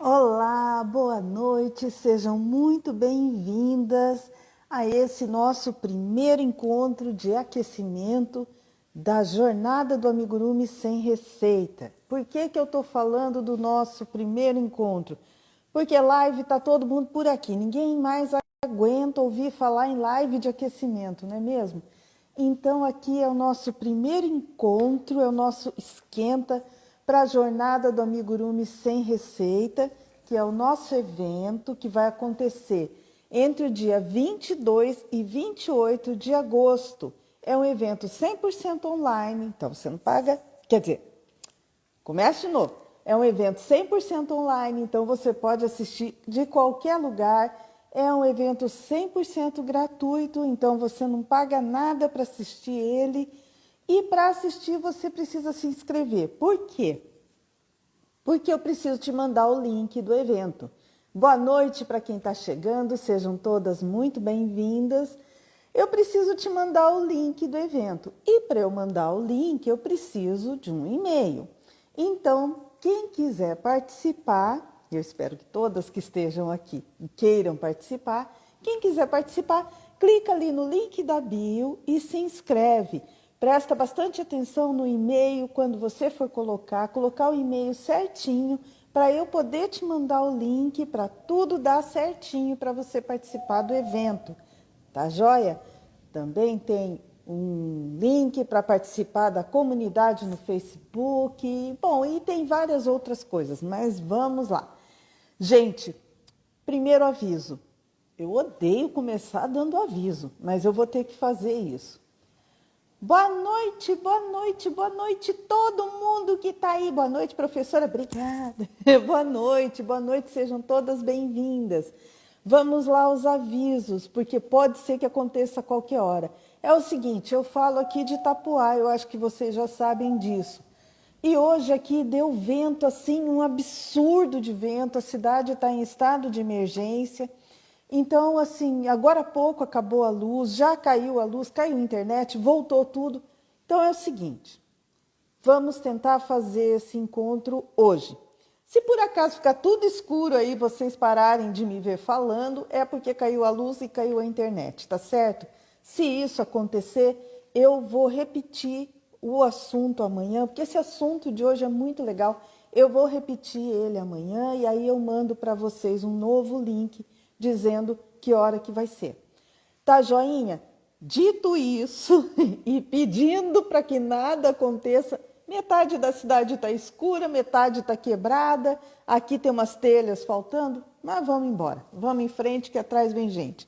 Olá, boa noite, sejam muito bem-vindas a esse nosso primeiro encontro de aquecimento da Jornada do Amigurumi Sem Receita. Por que eu estou falando do nosso primeiro encontro? Porque live está todo mundo por aqui, ninguém mais aguenta ouvir falar em live de aquecimento, não é mesmo? Então aqui é o nosso primeiro encontro, é o nosso esquenta para a Jornada do Amigurumi Sem Receita, que é o nosso evento que vai acontecer entre o dia 22 e 28 de agosto. É um evento 100% online, então você não paga, quer dizer, comece de novo. É um evento 100% online, então você pode assistir de qualquer lugar. É um evento 100% gratuito, então você não paga nada para assistir ele. E para assistir você precisa se inscrever. Por quê? Porque eu preciso te mandar o link do evento. Boa noite para quem está chegando, sejam todas muito bem-vindas. Eu preciso te mandar o link do evento. E para eu mandar o link, eu preciso de um e-mail. Então, quem quiser participar, eu espero que todas que estejam aqui queiram participar, quem quiser participar, clica ali no link da bio e se inscreve. Presta bastante atenção no e-mail quando você for colocar o e-mail certinho para eu poder te mandar o link para tudo dar certinho para você participar do evento. Tá joia? Também tem um link para participar da comunidade no Facebook. Bom, e tem várias outras coisas, mas vamos lá. Gente, primeiro aviso. Eu odeio começar dando aviso, mas eu vou ter que fazer isso. Boa noite, boa noite, boa noite todo mundo que está aí. Boa noite, professora, obrigada. Boa noite, sejam todas bem-vindas. Vamos lá aos avisos, porque pode ser que aconteça a qualquer hora. É o seguinte, eu falo aqui de Itapuá, eu acho que vocês já sabem disso. E hoje aqui deu vento, assim, um absurdo de vento, a cidade está em estado de emergência. Então, assim, agora há pouco acabou a luz, já caiu a luz, caiu a internet, voltou tudo. Então é o seguinte, vamos tentar fazer esse encontro hoje. Se por acaso ficar tudo escuro aí, vocês pararem de me ver falando, é porque caiu a luz e caiu a internet, tá certo? Se isso acontecer, eu vou repetir o assunto amanhã, porque esse assunto de hoje é muito legal. Eu vou repetir ele amanhã e aí eu mando para vocês um novo link dizendo que hora que vai ser. Tá, joinha? Dito isso e pedindo para que nada aconteça, metade da cidade está escura, metade está quebrada, aqui tem umas telhas faltando, mas vamos embora, vamos em frente que atrás vem gente.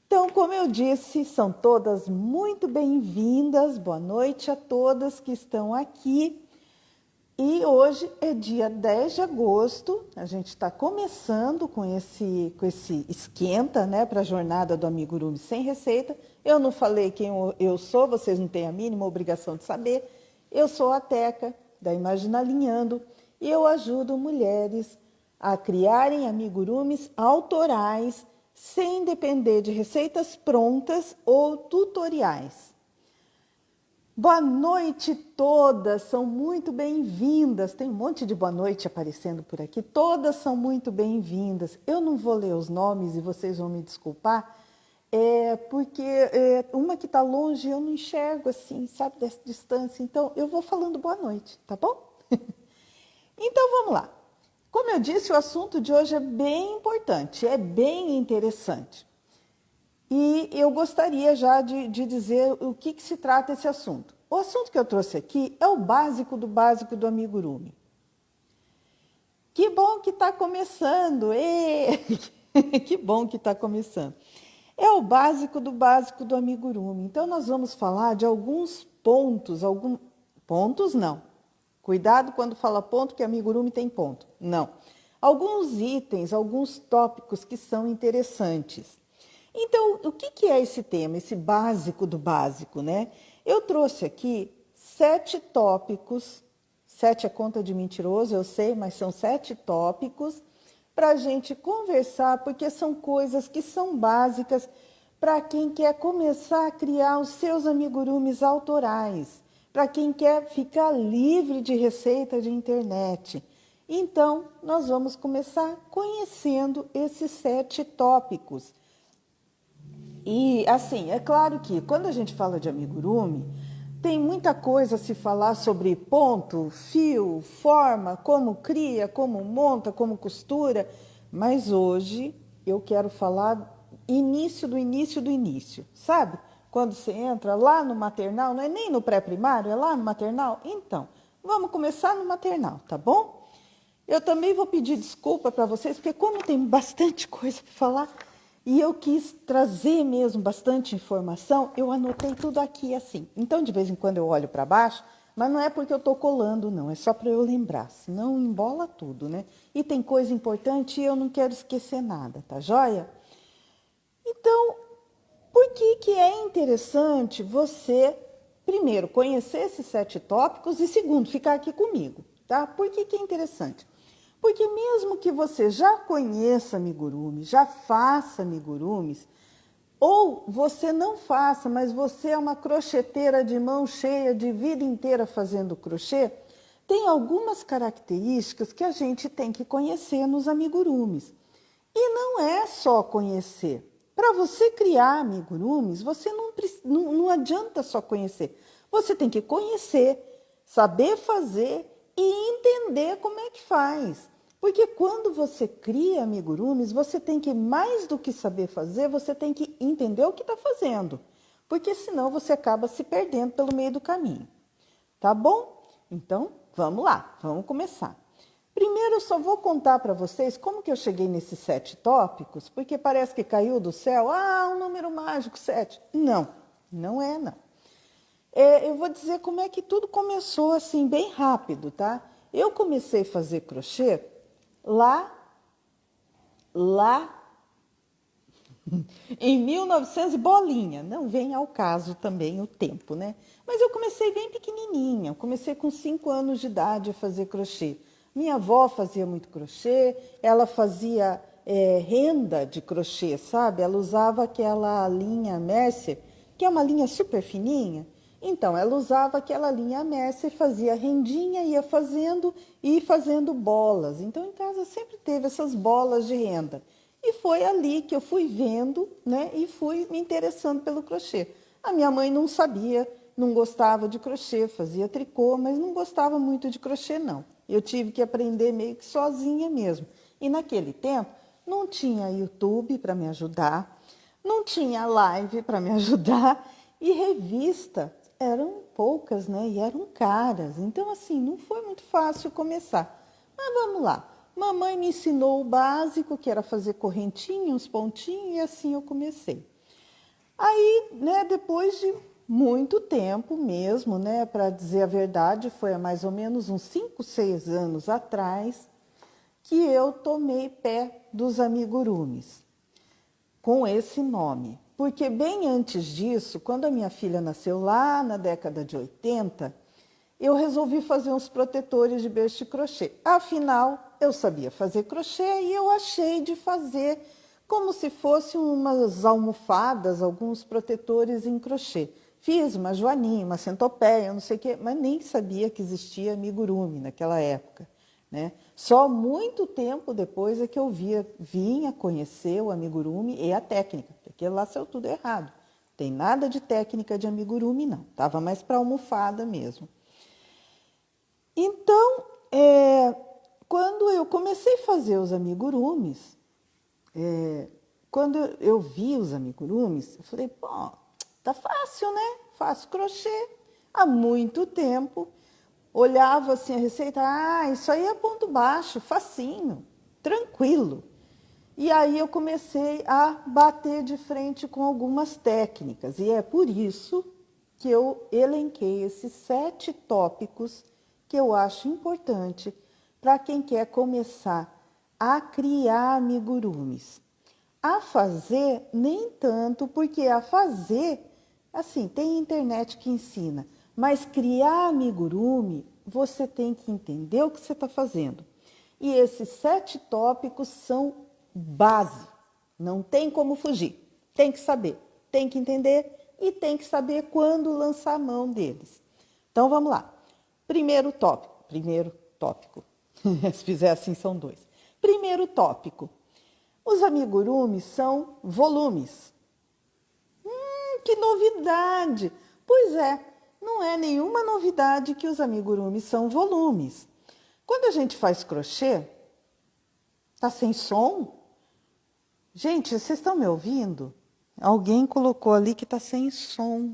Então, como eu disse, são todas muito bem-vindas, boa noite a todas que estão aqui. E hoje é dia 10 de agosto, a gente está começando com esse esquenta, né, para a Jornada do Amigurumi Sem Receita. Eu não falei quem eu sou, vocês não têm a mínima obrigação de saber. Eu sou a Teca, da Imagina Alinhando, e eu ajudo mulheres a criarem amigurumis autorais, sem depender de receitas prontas ou tutoriais. Boa noite todas, são muito bem-vindas. Tem um monte de boa noite aparecendo por aqui, todas são muito bem-vindas. Eu não vou ler os nomes e vocês vão me desculpar, porque uma que está longe eu não enxergo assim, sabe, dessa distância. Então eu vou falando boa noite, tá bom? Então vamos lá. Como eu disse, o assunto de hoje é bem importante, é bem interessante. E eu gostaria já de dizer o que se trata esse assunto. O assunto que eu trouxe aqui é o básico do amigurumi. Que bom que está começando! Que bom que está começando! É o básico do amigurumi. Então, nós vamos falar de alguns pontos, pontos não. Cuidado quando fala ponto, que amigurumi tem ponto. Não. Alguns itens, alguns tópicos que são interessantes. Então, o que é esse tema, esse básico do básico, né? Eu trouxe aqui 7 tópicos, 7 é conta de mentiroso, eu sei, mas são 7 tópicos para a gente conversar, porque são coisas que são básicas para quem quer começar a criar os seus amigurumis autorais, para quem quer ficar livre de receita de internet. Então, nós vamos começar conhecendo esses 7 tópicos. E, assim, é claro que quando a gente fala de amigurumi, tem muita coisa a se falar sobre ponto, fio, forma, como cria, como monta, como costura, mas hoje eu quero falar início do início do início, sabe? Quando você entra lá no maternal, não é nem no pré-primário, é lá no maternal? Então, vamos começar no maternal, tá bom? Eu também vou pedir desculpa para vocês, porque como tem bastante coisa para falar, e eu quis trazer mesmo bastante informação, eu anotei tudo aqui assim. Então, de vez em quando eu olho para baixo, mas não é porque eu estou colando, não, é só para eu lembrar, senão embola tudo, né? E tem coisa importante e eu não quero esquecer nada, tá joia? Então, por que é interessante você, primeiro, conhecer esses 7 tópicos e, segundo, ficar aqui comigo, tá? Por que é interessante? Porque mesmo que você já conheça amigurumi, já faça amigurumis, ou você não faça, mas você é uma crocheteira de mão cheia de vida inteira fazendo crochê, tem algumas características que a gente tem que conhecer nos amigurumis. E não é só conhecer. Para você criar amigurumis, você não adianta só conhecer. Você tem que conhecer, saber fazer e entender como é que faz. Porque quando você cria amigurumis, você tem que, mais do que saber fazer, você tem que entender o que está fazendo. Porque senão você acaba se perdendo pelo meio do caminho. Tá bom? Então, vamos lá, vamos começar. Primeiro, eu só vou contar para vocês como que eu cheguei nesses 7 tópicos, porque parece que caiu do céu, um número mágico, 7. Não, não é, não. Eu vou dizer como é que tudo começou assim, bem rápido, tá? Eu comecei a fazer crochê lá em 1900 bolinha, não vem ao caso também o tempo, né? Mas eu comecei bem pequenininha, eu comecei com 5 anos de idade a fazer crochê. Minha avó fazia muito crochê, ela fazia renda de crochê, sabe? Ela usava aquela linha Mercer, que é uma linha super fininha. Então, ela usava aquela linha Mercer, fazia rendinha, ia fazendo e fazendo bolas. Então, em casa sempre teve essas bolas de renda. E foi ali que eu fui vendo, né, e fui me interessando pelo crochê. A minha mãe não sabia, não gostava de crochê, fazia tricô, mas não gostava muito de crochê, não. Eu tive que aprender meio que sozinha mesmo. E naquele tempo, não tinha YouTube para me ajudar, não tinha live para me ajudar, e revista eram poucas, né, e eram caras. Então, assim, não foi muito fácil começar. Mas vamos lá. Mamãe me ensinou o básico, que era fazer correntinha, uns pontinhos, e assim eu comecei. Aí, né, depois de muito tempo mesmo, né, para dizer a verdade, foi há mais ou menos uns 5, 6 anos atrás, que eu tomei pé dos amigurumis, com esse nome. Porque bem antes disso, quando a minha filha nasceu lá na década de 80, eu resolvi fazer uns protetores de berço de crochê. Afinal, eu sabia fazer crochê e eu achei de fazer como se fossem umas almofadas, alguns protetores em crochê. Fiz uma joaninha, uma centopeia, não sei o quê, mas nem sabia que existia amigurumi naquela época, né? Só muito tempo depois é que eu vinha conhecer o amigurumi e a técnica, porque lá saiu tudo errado. Tem nada de técnica de amigurumi, não. Estava mais para almofada mesmo. Então, quando eu comecei a fazer os amigurumis, quando eu vi os amigurumis, eu falei, pô, tá fácil, né? Faço crochê há muito tempo. Olhava assim a receita, isso aí é ponto baixo, facinho, tranquilo. E aí eu comecei a bater de frente com algumas técnicas. E é por isso que eu elenquei esses 7 tópicos que eu acho importante para quem quer começar a criar amigurumis. A fazer, nem tanto, porque a fazer, assim, tem internet que ensina, mas criar amigurumi, você tem que entender o que você está fazendo. E esses 7 tópicos são base, não tem como fugir. Tem que saber, tem que entender e tem que saber quando lançar a mão deles. Então, vamos lá. Primeiro tópico. Se fizer assim, são dois. Primeiro tópico. Os amigurumis são volumes. Que novidade! Pois é, não é nenhuma novidade que os amigurumis são volumes. Quando a gente faz crochê, tá sem som? Gente, vocês estão me ouvindo? Alguém colocou ali que tá sem som.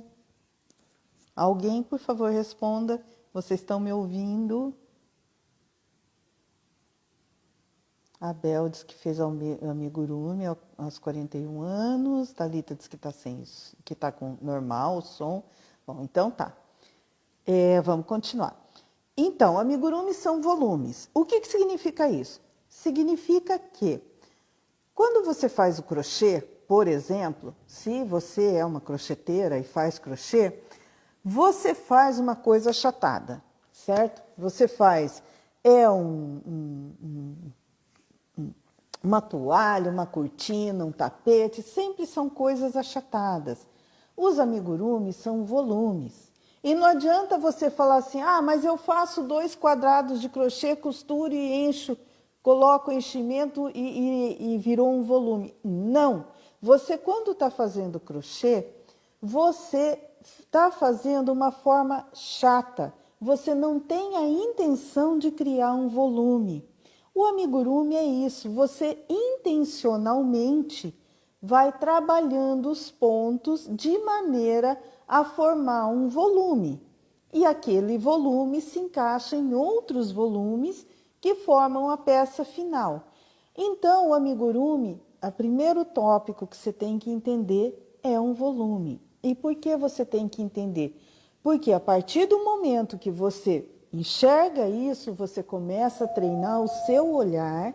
Alguém, por favor, responda. Vocês estão me ouvindo? A Bel diz que fez amigurumi aos 41 anos. Thalita diz que está com normal o som. Bom, então tá. Vamos continuar. Então, amigurumis são volumes. O que significa isso? Significa que quando você faz o crochê, por exemplo, se você é uma crocheteira e faz crochê, você faz uma coisa achatada, certo? Você faz uma toalha, uma cortina, um tapete, sempre são coisas achatadas. Os amigurumis são volumes. E não adianta você falar assim, mas eu faço 2 quadrados de crochê, costuro e encho, coloco enchimento e virou um volume. Não! Você, quando está fazendo crochê, você está fazendo uma forma chata. Você não tem a intenção de criar um volume. O amigurumi é isso, você intencionalmente vai trabalhando os pontos de maneira a formar um volume. E aquele volume se encaixa em outros volumes que formam a peça final. Então, o amigurumi, o primeiro tópico que você tem que entender é um volume. E por que você tem que entender? Porque a partir do momento que você enxerga isso, você começa a treinar o seu olhar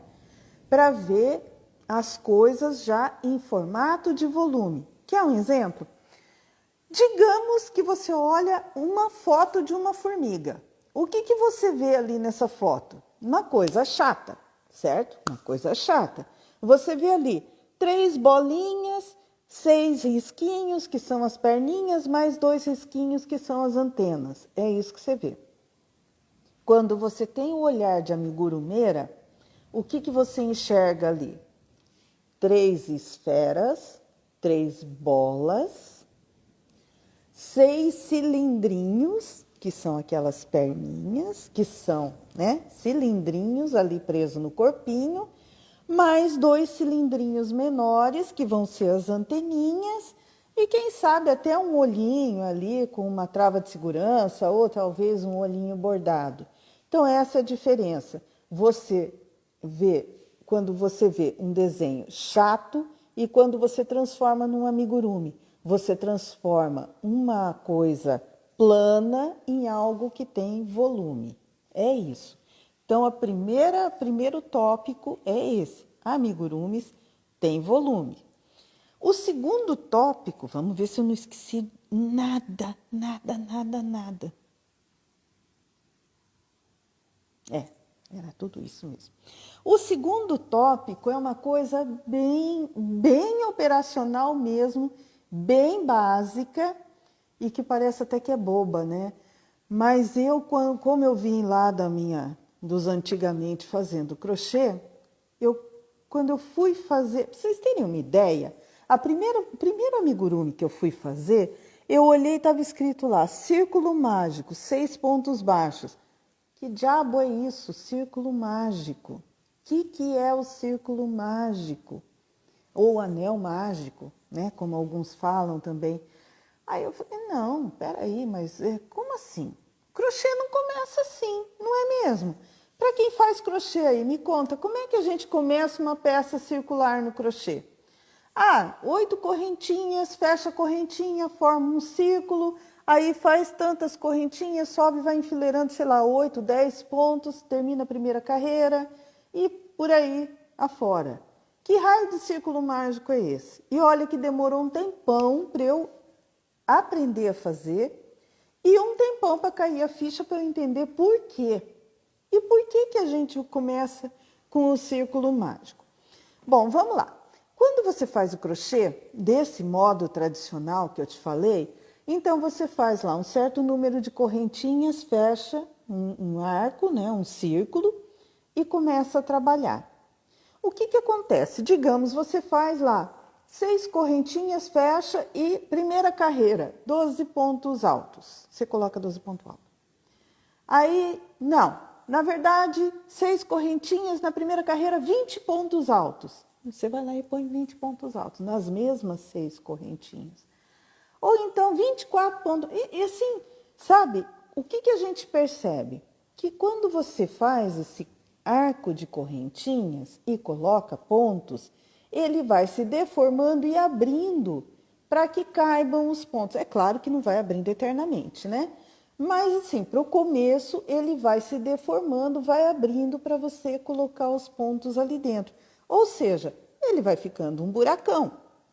para ver as coisas já em formato de volume. Quer um exemplo? Digamos que você olha uma foto de uma formiga. O que você vê ali nessa foto? Uma coisa chata, certo? Uma coisa chata. Você vê ali 3 bolinhas, 6 risquinhos, que são as perninhas, mais 2 risquinhos, que são as antenas. É isso que você vê. Quando você tem o olhar de amigurumeira, o que você enxerga ali? 3 esferas, 3 bolas, 6 cilindrinhos, que são aquelas perninhas, que são, cilindrinhos ali presos no corpinho, mais 2 cilindrinhos menores, que vão ser as anteninhas, e quem sabe até um olhinho ali com uma trava de segurança, ou talvez um olhinho bordado. Então, essa é a diferença. Quando você vê um desenho chato e quando você transforma num amigurumi. Você transforma uma coisa plana em algo que tem volume. É isso. Então, primeiro tópico é esse. Amigurumis tem volume. O segundo tópico, vamos ver se eu não esqueci nada. Era tudo isso mesmo. O segundo tópico é uma coisa bem operacional mesmo, bem básica e que parece até que é boba, né? Mas como eu vim lá dos antigamente fazendo crochê, quando eu fui fazer, pra vocês terem uma ideia, o primeiro amigurumi que eu fui fazer, eu olhei e estava escrito lá, círculo mágico, 6 pontos baixos. Que diabo é isso, círculo mágico? O que é o círculo mágico? Ou anel mágico, né? Como alguns falam também. Aí eu falei, não, peraí, mas como assim? Crochê não começa assim, não é mesmo? Para quem faz crochê aí, me conta, como é que a gente começa uma peça circular no crochê? 8 correntinhas, fecha a correntinha, forma um círculo, aí faz tantas correntinhas, sobe, vai enfileirando, 8, 10 pontos, termina a primeira carreira e por aí afora. Que raio de círculo mágico é esse? E olha que demorou um tempão para eu aprender a fazer e um tempão para cair a ficha para eu entender por quê. E por que a gente começa com o círculo mágico? Bom, vamos lá. Quando você faz o crochê desse modo tradicional que eu te falei, então você faz lá um certo número de correntinhas, fecha um arco, né, um círculo, e começa a trabalhar. O que acontece? Digamos, você faz lá 6 correntinhas, fecha e primeira carreira, 12 pontos altos. Você coloca 12 pontos altos. Aí, não. Na verdade, 6 correntinhas na primeira carreira, 20 pontos altos. Você vai lá e põe 20 pontos altos nas mesmas 6 correntinhas. Ou então 24 pontos. E assim, sabe, o que a gente percebe? Que quando você faz esse arco de correntinhas e coloca pontos, ele vai se deformando e abrindo para que caibam os pontos. É claro que não vai abrindo eternamente, né? Mas assim, para o começo ele vai se deformando, vai abrindo para você colocar os pontos ali dentro. Ou seja, ele vai ficando um buracão.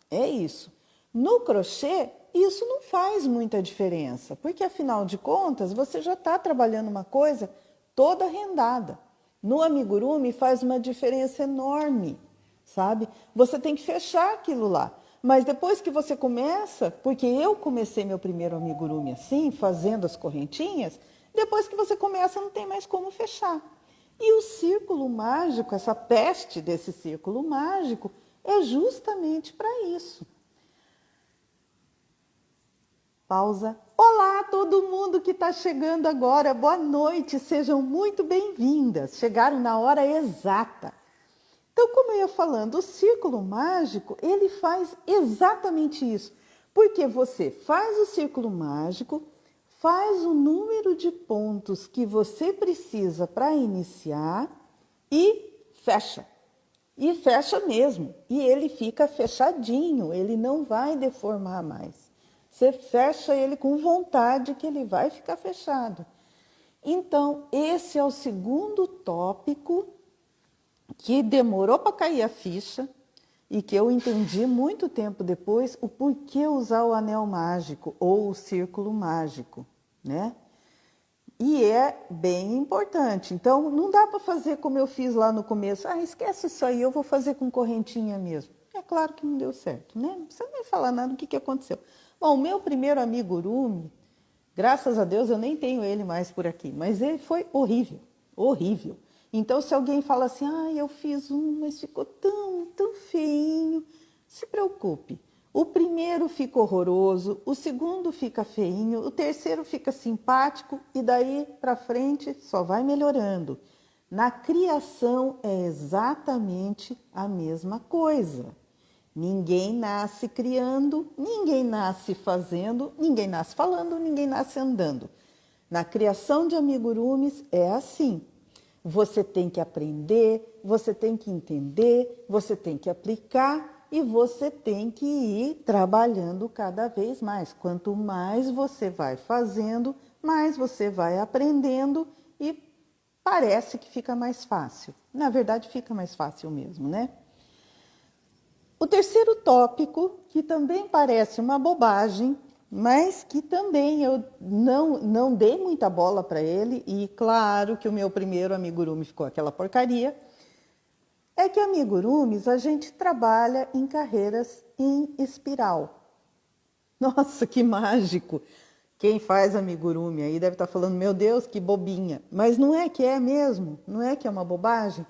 É isso. No crochê, isso não faz muita diferença, porque afinal de contas você já está trabalhando uma coisa toda rendada. No amigurumi faz uma diferença enorme, sabe? Você tem que fechar aquilo lá. Mas depois que você começa, porque eu comecei meu primeiro amigurumi assim, fazendo as correntinhas, depois que você começa não tem mais como fechar. E o círculo mágico, essa peste desse círculo mágico, é justamente para isso. Pausa. Olá, todo mundo que está chegando agora. Boa noite, sejam muito bem-vindas. Chegaram na hora exata. Então, como eu ia falando, o círculo mágico, ele faz exatamente isso. Porque você faz o círculo mágico, faz o número de pontos que você precisa para iniciar e fecha. E fecha mesmo. E ele fica fechadinho, ele não vai deformar mais. Você fecha ele com vontade que ele vai ficar fechado. Então, esse é o segundo tópico que demorou para cair a ficha e que eu entendi muito tempo depois o porquê usar o anel mágico ou o círculo mágico, né? E é bem importante. Então, não dá para fazer como eu fiz lá no começo. Ah, esquece isso aí, eu vou fazer com correntinha mesmo. É claro que não deu certo, né? Não precisa nem falar nada do que aconteceu. Bom, o meu primeiro amigurumi, graças a Deus eu nem tenho ele mais por aqui, mas ele foi horrível, horrível. Então, se alguém fala assim, ah, eu fiz um, mas ficou tão feinho, se preocupe. O primeiro fica horroroso, o segundo fica feinho, o terceiro fica simpático e daí para frente só vai melhorando. Na criação é exatamente a mesma coisa. Ninguém nasce criando, ninguém nasce fazendo, ninguém nasce falando, ninguém nasce andando. Na criação de amigurumis é assim. Você tem que aprender, você tem que entender, você tem que aplicar e você tem que ir trabalhando cada vez mais. Quanto mais você vai fazendo, mais você vai aprendendo e parece que fica mais fácil. Na verdade, fica mais fácil mesmo, né? O terceiro tópico, que também parece uma bobagem, mas que também eu não dei muita bola para ele, e claro que o meu primeiro amigurumi ficou aquela porcaria, é que amigurumis a gente trabalha em carreiras em espiral. Nossa, que mágico! Quem faz amigurumi aí deve estar falando, meu Deus, que bobinha. Mas não é que é mesmo? Não é que é uma bobagem?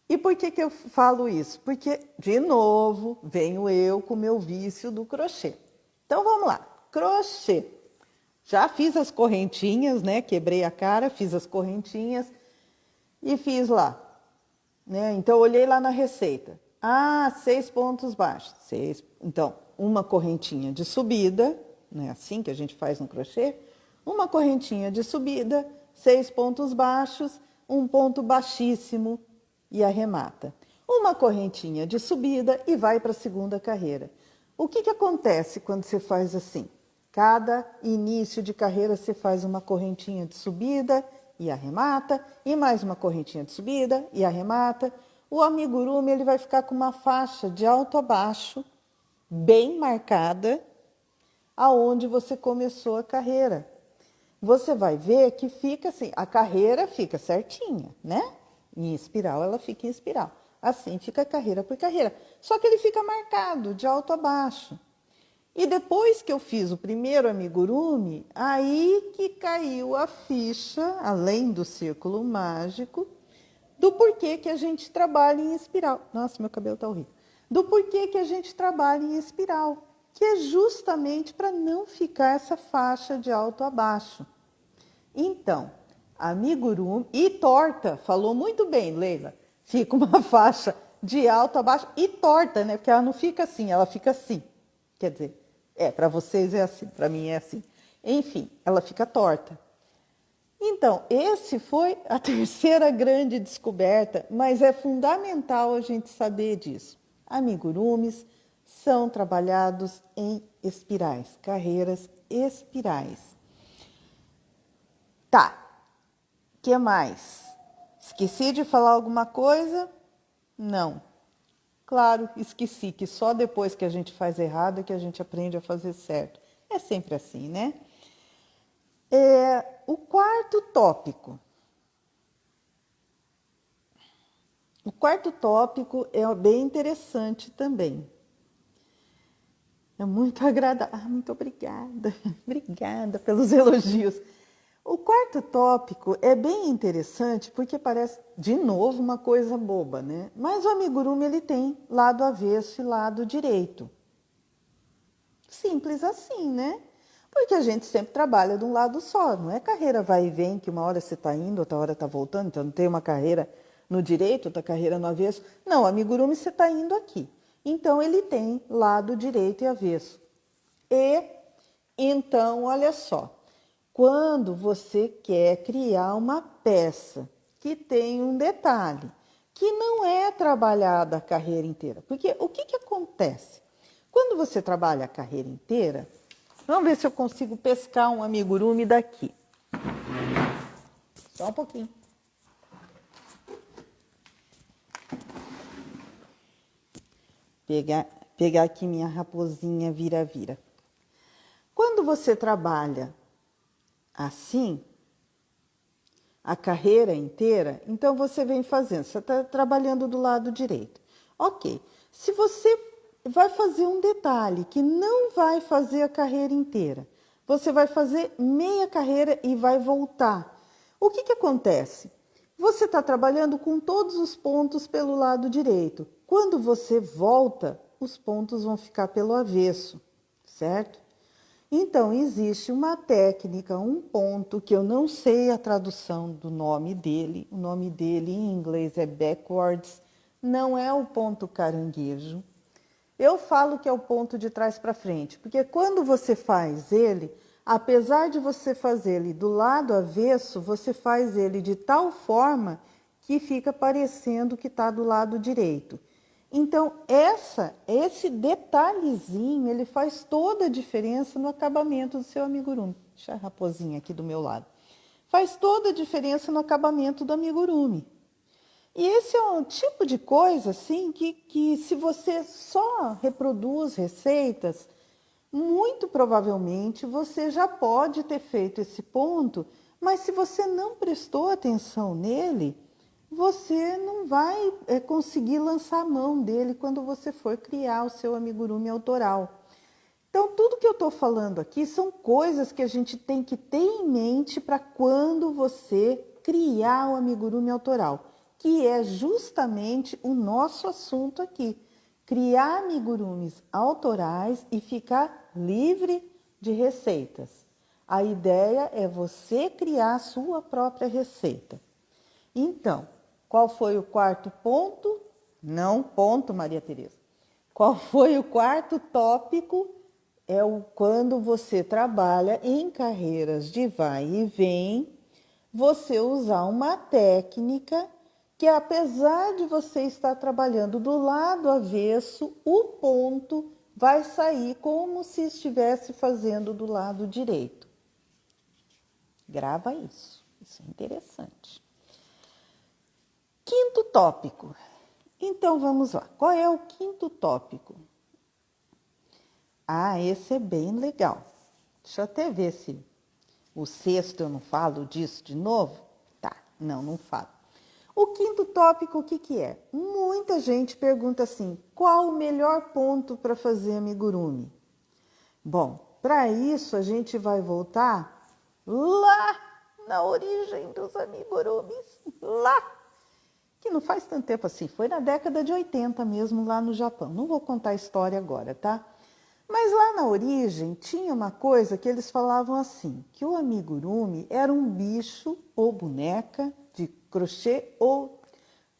E por que eu falo isso? Porque, de novo, venho eu com o meu vício do crochê. Então, vamos lá. Crochê. Já fiz as correntinhas, né? Quebrei a cara, fiz as correntinhas e fiz lá. Né? Então, olhei lá na receita. Ah, 6 pontos baixos. Então, uma correntinha de subida, né? Assim que a gente faz no crochê. Uma correntinha de subida, 6 pontos baixos, um ponto baixíssimo, e arremata. Uma correntinha de subida e vai para a segunda carreira. O que acontece quando você faz assim? Cada início de carreira você faz uma correntinha de subida e arremata, e mais uma correntinha de subida e arremata. O amigurumi ele vai ficar com uma faixa de alto a baixo, bem marcada, aonde você começou a carreira. Você vai ver que fica assim, a carreira fica certinha, né? Em espiral, ela fica em espiral. Assim fica carreira por carreira. Só que ele fica marcado de alto a baixo. E depois que eu fiz o primeiro amigurumi, aí que caiu a ficha, além do círculo mágico, do porquê que a gente trabalha em espiral. Nossa, meu cabelo tá horrível. Do porquê que a gente trabalha em espiral, que é justamente para não ficar essa faixa de alto a baixo. Então, amigurumi e torta, falou muito bem, Leila. Fica uma faixa de alto a baixo e torta, né? Porque ela não fica assim, ela fica assim. Quer dizer, para vocês é assim, para mim é assim. Enfim, ela fica torta. Então, esse foi a terceira grande descoberta, mas é fundamental a gente saber disso. Amigurumis são trabalhados em espirais, carreiras espirais. Tá, o que mais? Esqueci de falar alguma coisa? Não. Claro, esqueci que só depois que a gente faz errado é que a gente aprende a fazer certo. É sempre assim, né? O quarto tópico. O quarto tópico é bem interessante também. É muito agradável. Ah, muito obrigada. Obrigada pelos elogios. O quarto tópico é bem interessante porque parece, de novo, uma coisa boba, né? Mas o amigurumi ele tem lado avesso e lado direito. Simples assim, né? Porque a gente sempre trabalha de um lado só, não é carreira vai e vem, que uma hora você está indo, outra hora está voltando, então não tem uma carreira no direito, outra carreira no avesso. Não, o amigurumi você está indo aqui. Então ele tem lado direito e avesso. E então, olha só, quando você quer criar uma peça que tem um detalhe, que não é trabalhada a carreira inteira, porque o que acontece? Quando você trabalha a carreira inteira, vamos ver se eu consigo pescar um amigurumi daqui. Só um pouquinho. Pegar aqui minha raposinha vira-vira. Quando você trabalha assim, a carreira inteira, então você vem fazendo, você está trabalhando do lado direito. Ok, se você vai fazer um detalhe que não vai fazer a carreira inteira, você vai fazer meia carreira e vai voltar. O que acontece? Você está trabalhando com todos os pontos pelo lado direito. Quando você volta, os pontos vão ficar pelo avesso, certo? Então, existe uma técnica, um ponto, que eu não sei a tradução do nome dele. O nome dele em inglês é backwards, não é o ponto caranguejo. Eu falo que é o ponto de trás para frente, porque quando você faz ele, apesar de você fazer ele do lado avesso, você faz ele de tal forma que fica parecendo que está do lado direito. Então, esse detalhezinho, ele faz toda a diferença no acabamento do seu amigurumi. Deixa a raposinha aqui do meu lado. Faz toda a diferença no acabamento do amigurumi. E esse é um tipo de coisa, assim, que se você só reproduz receitas, muito provavelmente você já pode ter feito esse ponto, mas se você não prestou atenção nele, você não vai conseguir lançar a mão dele quando você for criar o seu amigurumi autoral. Então, tudo que eu estou falando aqui são coisas que a gente tem que ter em mente para quando você criar o amigurumi autoral, que é justamente o nosso assunto aqui. Criar amigurumis autorais e ficar livre de receitas. A ideia é você criar a sua própria receita. Então, qual foi o quarto ponto? Não ponto, Maria Tereza. Qual foi o quarto tópico? Quando você trabalha em carreiras de vai e vem, você usar uma técnica que, apesar de você estar trabalhando do lado avesso, o ponto vai sair como se estivesse fazendo do lado direito. Grava isso é interessante. Quinto tópico. Então, vamos lá. Qual é o quinto tópico? Ah, esse é bem legal. Deixa eu até ver se o sexto eu não falo disso de novo. Tá, não falo. O quinto tópico, o que é? Muita gente pergunta assim, qual o melhor ponto para fazer amigurumi? Bom, para isso a gente vai voltar lá na origem dos amigurumis, lá. não faz tanto tempo assim, foi na década de 80 mesmo lá no Japão. Não vou contar a história agora, tá? Mas lá na origem tinha uma coisa que eles falavam assim, que o amigurumi era um bicho ou boneca de crochê ou...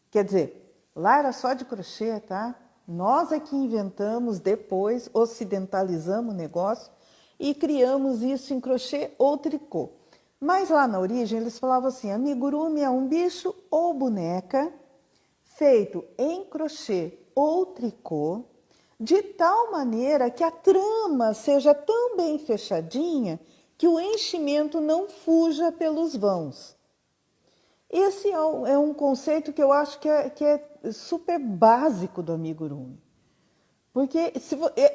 Quer dizer, lá era só de crochê, tá? Nós é que inventamos depois, ocidentalizamos o negócio e criamos isso em crochê ou tricô. Mas lá na origem eles falavam assim, amigurumi é um bicho ou boneca feito em crochê ou tricô, de tal maneira que a trama seja tão bem fechadinha que o enchimento não fuja pelos vãos. Esse é um conceito que eu acho que é super básico do amigurumi. Porque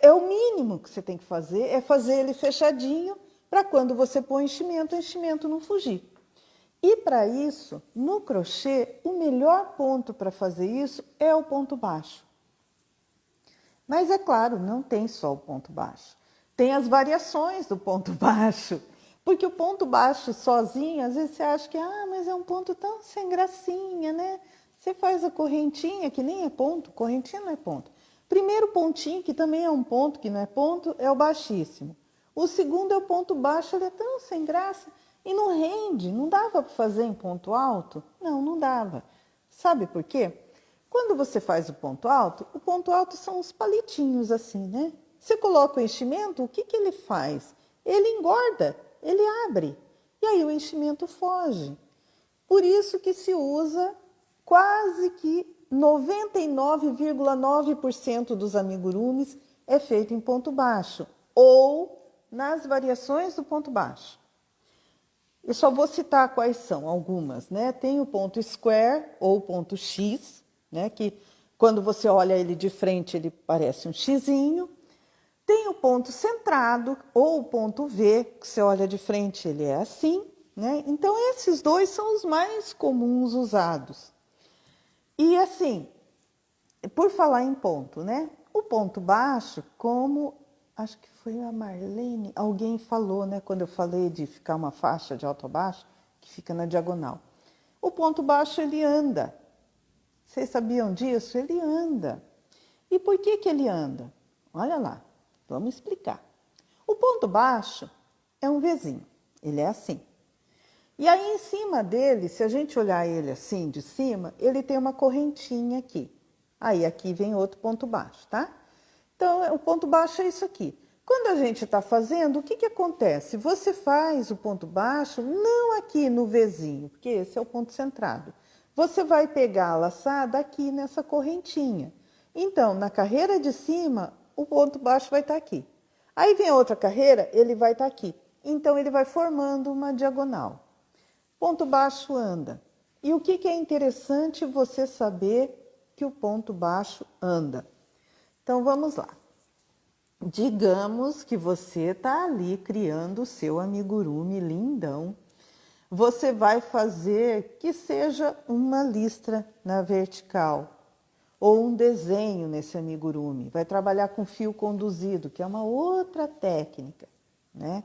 é o mínimo que você tem que fazer, é fazer ele fechadinho para quando você põe o enchimento não fugir. E para isso, no crochê, o melhor ponto para fazer isso é o ponto baixo. Mas é claro, não tem só o ponto baixo. Tem as variações do ponto baixo. Porque o ponto baixo sozinho, às vezes você acha que, mas é um ponto tão sem gracinha, né? Você faz a correntinha, que nem é ponto, correntinha não é ponto. Primeiro pontinho, que também é um ponto, que não é ponto, é o baixíssimo. O segundo é o ponto baixo, ele é tão sem graça e não rende. Não dava para fazer em ponto alto? Não, não dava. Sabe por quê? Quando você faz o ponto alto são os palitinhos assim, né? Você coloca o enchimento, o que ele faz? Ele engorda, ele abre, e aí o enchimento foge. Por isso que se usa quase que 99,9% dos amigurumis é feito em ponto baixo, ou nas variações do ponto baixo. Eu só vou citar quais são algumas, né? Tem o ponto square ou ponto X, né? Que quando você olha ele de frente, ele parece um xizinho. Tem o ponto centrado ou o ponto V, que você olha de frente, ele é assim, né? Então, esses dois são os mais comuns usados. E assim, por falar em ponto, né? O ponto baixo, como acho que foi a Marlene, alguém falou, né? Quando eu falei de ficar uma faixa de alto a baixo, que fica na diagonal. O ponto baixo, ele anda. Vocês sabiam disso? Ele anda. E por que ele anda? Olha lá, vamos explicar. O ponto baixo é um Vzinho, ele é assim. E aí em cima dele, se a gente olhar ele assim de cima, ele tem uma correntinha aqui. Aí aqui vem outro ponto baixo, tá? Então o ponto baixo é isso aqui. Quando a gente está fazendo, o que acontece? Você faz o ponto baixo não aqui no Vzinho, porque esse é o ponto centrado. Você vai pegar a laçada aqui nessa correntinha. Então, na carreira de cima, o ponto baixo vai estar aqui. Aí vem a outra carreira, ele vai estar aqui. Então, ele vai formando uma diagonal. Ponto baixo anda. E o que é interessante você saber que o ponto baixo anda? Então, vamos lá. Digamos que você está ali criando o seu amigurumi lindão. Você vai fazer que seja uma listra na vertical ou um desenho nesse amigurumi. Vai trabalhar com fio conduzido, que é uma outra técnica, né?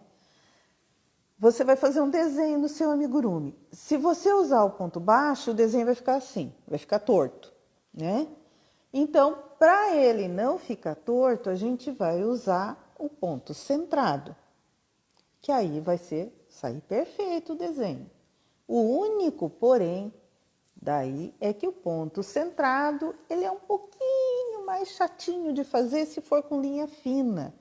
Você vai fazer um desenho no seu amigurumi. Se você usar o ponto baixo, o desenho vai ficar assim, vai ficar torto, né? Então, para ele não ficar torto, a gente vai usar o ponto centrado, que aí vai sair perfeito o desenho. O único, porém, daí é que o ponto centrado, ele é um pouquinho mais chatinho de fazer se for com linha fina.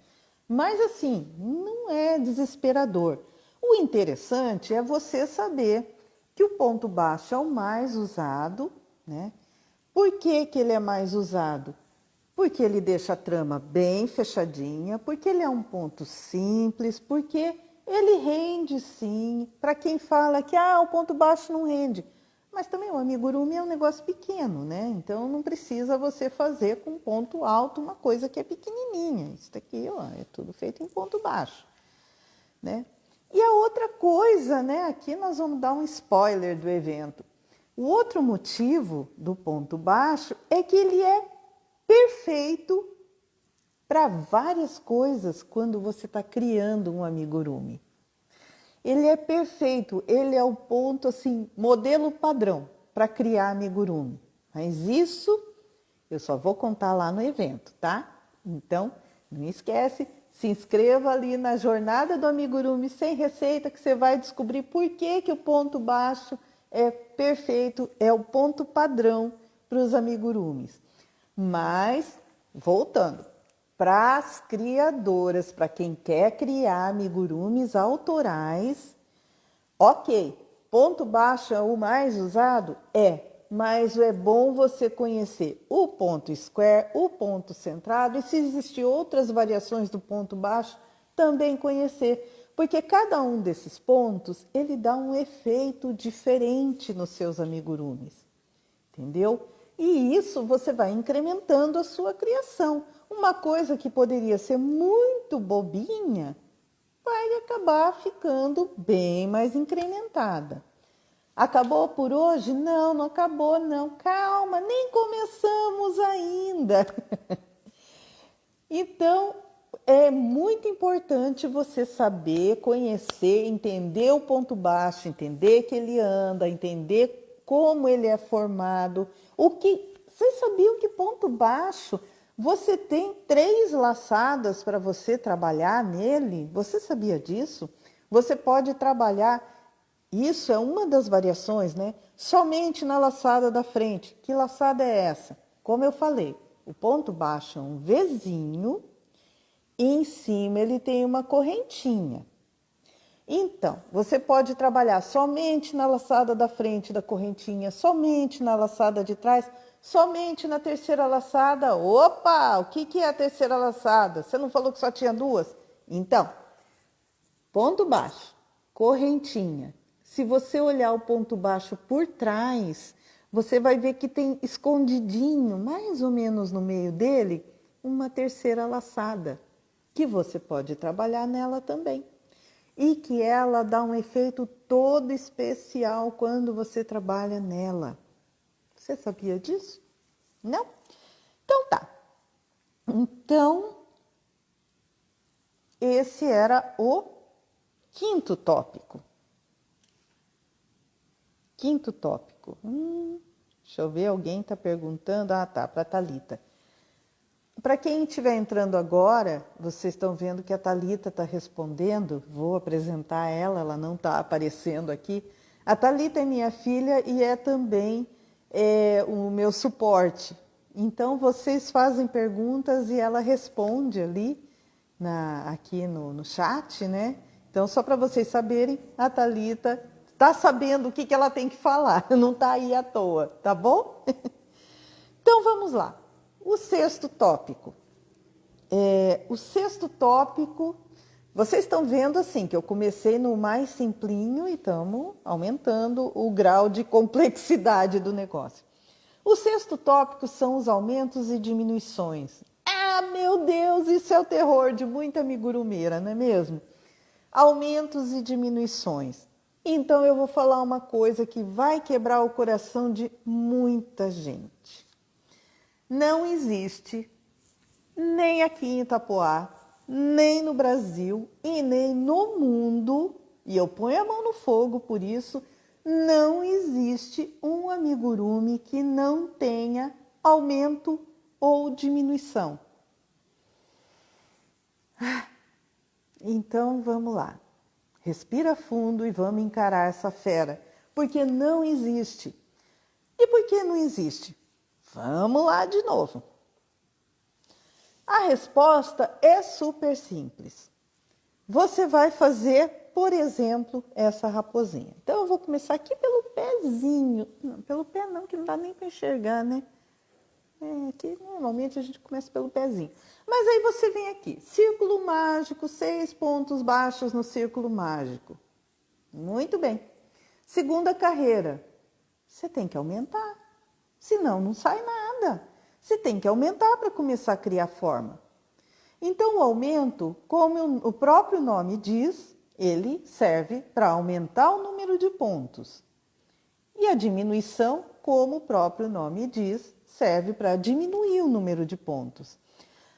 Mas assim, não é desesperador. O interessante é você saber que o ponto baixo é o mais usado, né? Por que ele é mais usado? Porque ele deixa a trama bem fechadinha, porque ele é um ponto simples, porque ele rende sim. Para quem fala que o ponto baixo não rende. Mas também o amigurumi é um negócio pequeno, né? Então não precisa você fazer com ponto alto uma coisa que é pequenininha. Isso daqui, é tudo feito em ponto baixo, né? E a outra coisa, né? Aqui nós vamos dar um spoiler do evento. O outro motivo do ponto baixo é que ele é perfeito para várias coisas quando você está criando um amigurumi. Ele é perfeito, ele é o ponto assim, modelo padrão para criar amigurumi. Mas isso eu só vou contar lá no evento, tá? Então, não esquece, se inscreva ali na Jornada do Amigurumi Sem Receita, que você vai descobrir por que que o ponto baixo é perfeito, é o ponto padrão para os amigurumis. Mas, voltando, para as criadoras, para quem quer criar amigurumis autorais, ok, ponto baixo é o mais usado? Mas é bom você conhecer o ponto square, o ponto centrado, e se existem outras variações do ponto baixo, também conhecer, porque cada um desses pontos, ele dá um efeito diferente nos seus amigurumis, entendeu? E isso você vai incrementando a sua criação. Uma coisa que poderia ser muito bobinha, vai acabar ficando bem mais incrementada. Acabou por hoje? Não, não acabou não. Calma, nem começamos ainda. Então, é muito importante você saber, conhecer, entender o ponto baixo, entender que ele anda, entender como ele é formado. Vocês sabiam que ponto baixo, você tem 3 laçadas para você trabalhar nele? Você sabia disso? Você pode trabalhar. Isso é uma das variações, né? Somente na laçada da frente. Que laçada é essa? Como eu falei, o ponto baixo é um Vzinho e em cima ele tem uma correntinha. Então, você pode trabalhar somente na laçada da frente da correntinha, somente na laçada de trás, somente na terceira laçada. Opa, o que é a terceira laçada? Você não falou que só tinha 2? Então, ponto baixo, correntinha. Se você olhar o ponto baixo por trás, você vai ver que tem escondidinho, mais ou menos no meio dele, uma terceira laçada, que você pode trabalhar nela também. E que ela dá um efeito todo especial quando você trabalha nela. Você sabia disso? Não? Então tá. Então, esse era o 5º tópico. 5º tópico. Deixa eu ver, alguém está perguntando. Ah, tá, para a Thalita. Para quem estiver entrando agora, vocês estão vendo que a Thalita está respondendo. Vou apresentar ela não está aparecendo aqui. A Thalita é minha filha e é também o meu suporte. Então, vocês fazem perguntas e ela responde ali aqui no chat, né? Então, só para vocês saberem, a Thalita está sabendo o que ela tem que falar, não está aí à toa, tá bom? Então, vamos lá. O 6º tópico. O 6º tópico, vocês estão vendo assim, que eu comecei no mais simplinho e estamos aumentando o grau de complexidade do negócio. O 6º tópico são os aumentos e diminuições. Ah, meu Deus, isso é o terror de muita amigurumeira, não é mesmo? Aumentos e diminuições. Então, eu vou falar uma coisa que vai quebrar o coração de muita gente. Não existe, nem aqui em Itapoá, nem no Brasil e nem no mundo, e eu ponho a mão no fogo por isso, não existe um amigurumi que não tenha aumento ou diminuição. Então, vamos lá. Respira fundo e vamos encarar essa fera, porque não existe. E por que não existe? Vamos lá de novo. A resposta é super simples. Você vai fazer, por exemplo, essa raposinha. Então, eu vou começar aqui pelo pezinho. Não, pelo pé não, que não dá nem para enxergar, né? Aqui normalmente a gente começa pelo pezinho. Mas aí você vem aqui, círculo mágico, 6 pontos baixos no círculo mágico. Muito bem. Segunda carreira, você tem que aumentar, senão não sai nada. Você tem que aumentar para começar a criar forma. Então o aumento, como o próprio nome diz, ele serve para aumentar o número de pontos. E a diminuição, como o próprio nome diz, serve para diminuir o número de pontos.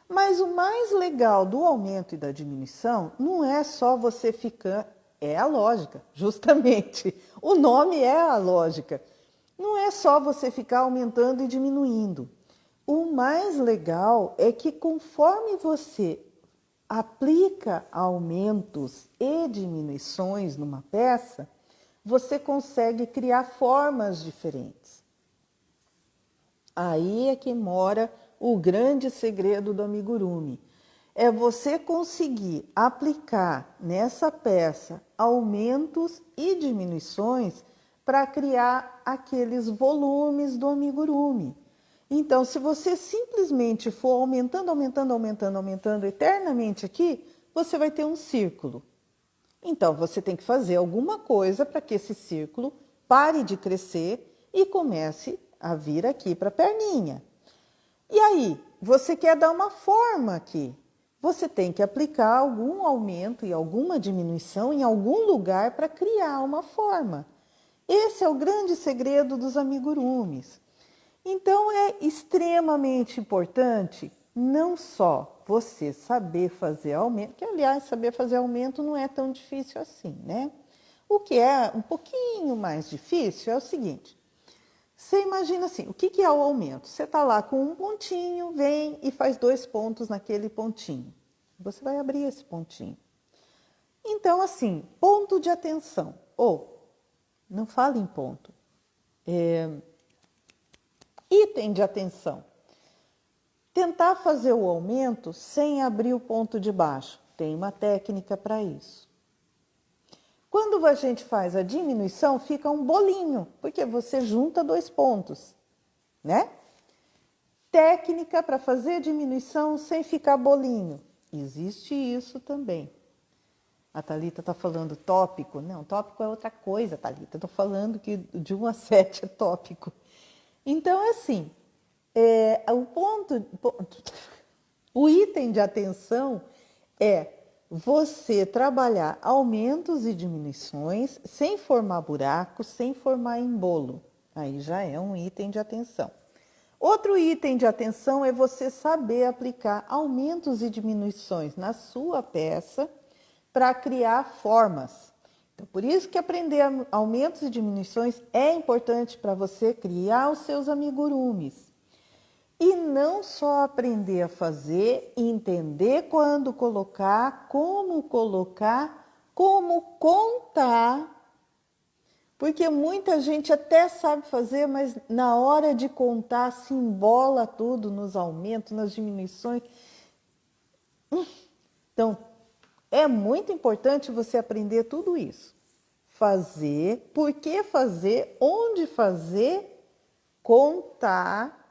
Mas o mais legal do aumento e da diminuição não é só você ficar... É a lógica, justamente. O nome é a lógica. não é só você ficar aumentando e diminuindo. O mais legal é que conforme você aplica aumentos e diminuições numa peça, você consegue criar formas diferentes. Aí é que mora o grande segredo do amigurumi. É você conseguir aplicar nessa peça aumentos e diminuições para criar aqueles volumes do amigurumi. Então, se você simplesmente for aumentando, aumentando, aumentando, aumentando eternamente aqui, você vai ter um círculo. Então, você tem que fazer alguma coisa para que esse círculo pare de crescer e comece a vir aqui para a perninha. E aí, você quer dar uma forma aqui. Você tem que aplicar algum aumento e alguma diminuição em algum lugar para criar uma forma. Esse é o grande segredo dos amigurumis. Então, é extremamente importante não só você saber fazer aumento, que aliás, saber fazer aumento não é tão difícil assim, né? O que é um pouquinho mais difícil é o seguinte: você imagina assim, o que é o aumento? Você está lá com um pontinho, vem e faz 2 pontos naquele pontinho. Você vai abrir esse pontinho. Então, assim, ponto de atenção. Ou, não fale em ponto. Item de atenção. Tentar fazer o aumento sem abrir o ponto de baixo. Tem uma técnica para isso. Quando a gente faz a diminuição, fica um bolinho, porque você junta 2 pontos, né? Técnica para fazer diminuição sem ficar bolinho. Existe isso também. A Thalita está falando tópico. Não, tópico é outra coisa, Thalita. Estou falando que de 1 a 7 é tópico. Então, é assim, o item de atenção é você trabalhar aumentos e diminuições sem formar buraco, sem formar embolo. Aí já é um item de atenção. Outro item de atenção é você saber aplicar aumentos e diminuições na sua peça para criar formas. Então, por isso que aprender aumentos e diminuições é importante para você criar os seus amigurumis. E não só aprender a fazer, entender quando colocar, como contar. Porque muita gente até sabe fazer, mas na hora de contar se embola tudo nos aumentos, nas diminuições. Então, é muito importante você aprender tudo isso. Fazer, por que fazer, onde fazer, contar.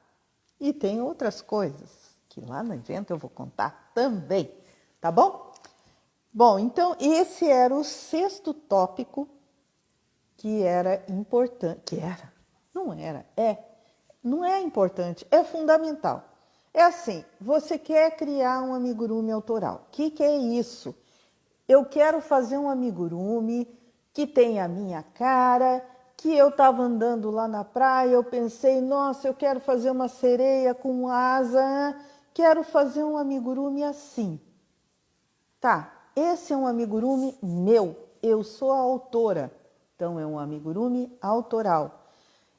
E tem outras coisas que lá no evento eu vou contar também, tá bom? Bom, então esse era o 6º tópico que era importante, não é importante, é fundamental. É assim, você quer criar um amigurumi autoral. O que é isso? Eu quero fazer um amigurumi que tenha a minha cara, que eu estava andando lá na praia, eu pensei, nossa, eu quero fazer uma sereia com asa, quero fazer um amigurumi assim. Tá, esse é um amigurumi meu, eu sou a autora, então é um amigurumi autoral.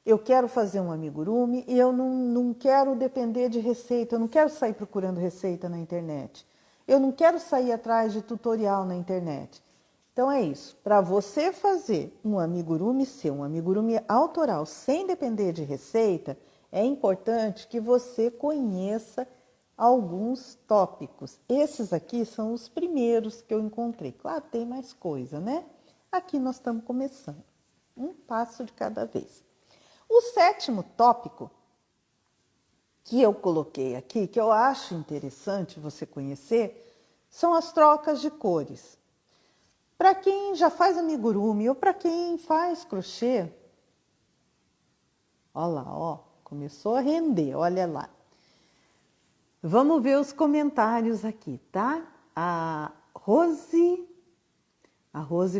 Eu quero fazer um amigurumi e eu não quero depender de receita, eu não quero sair procurando receita na internet. Eu não quero sair atrás de tutorial na internet. Então é isso, para você fazer um amigurumi seu, um amigurumi autoral, sem depender de receita, é importante que você conheça alguns tópicos. Esses aqui são os primeiros que eu encontrei. Claro, tem mais coisa, né? Aqui nós estamos começando, um passo de cada vez. O 7º tópico que eu coloquei aqui, que eu acho interessante você conhecer, são as trocas de cores. Para quem já faz amigurumi ou para quem faz crochê, olha lá, ó, começou a render, olha lá. Vamos ver os comentários aqui, tá? A Rose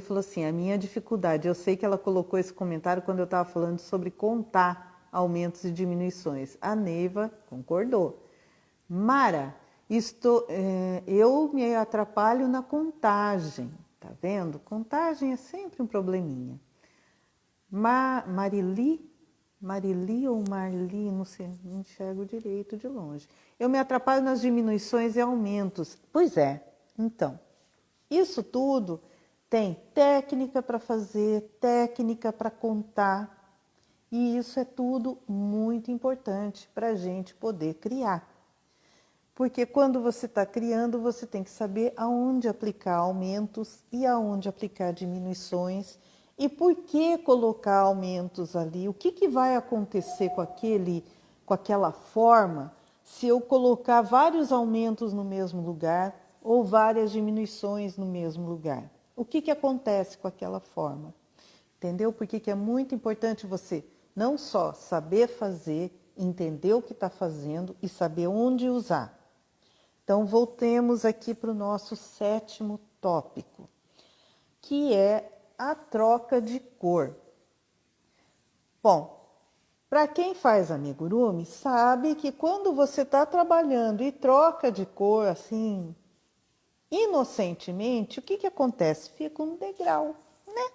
falou assim, a minha dificuldade, eu sei que ela colocou esse comentário quando eu estava falando sobre contar aumentos e diminuições. A Neiva concordou. Mara, eu me atrapalho na contagem. Tá vendo? Contagem é sempre um probleminha. Marili Marili ou Marli, não sei, não enxergo direito de longe. Eu me atrapalho nas diminuições e aumentos. Pois é, então, isso tudo tem técnica para fazer, técnica para contar, e isso é tudo muito importante para a gente poder criar. Porque quando você está criando, você tem que saber aonde aplicar aumentos e aonde aplicar diminuições. E por que colocar aumentos ali? O que vai acontecer com aquela forma se eu colocar vários aumentos no mesmo lugar ou várias diminuições no mesmo lugar? O que acontece com aquela forma? Entendeu? Porque que é muito importante você não só saber fazer, entender o que está fazendo e saber onde usar. Então, voltemos aqui para o nosso 7º tópico, que é a troca de cor. Bom, para quem faz amigurumi, sabe que quando você está trabalhando e troca de cor, assim, inocentemente, o que acontece? Fica um degrau, né?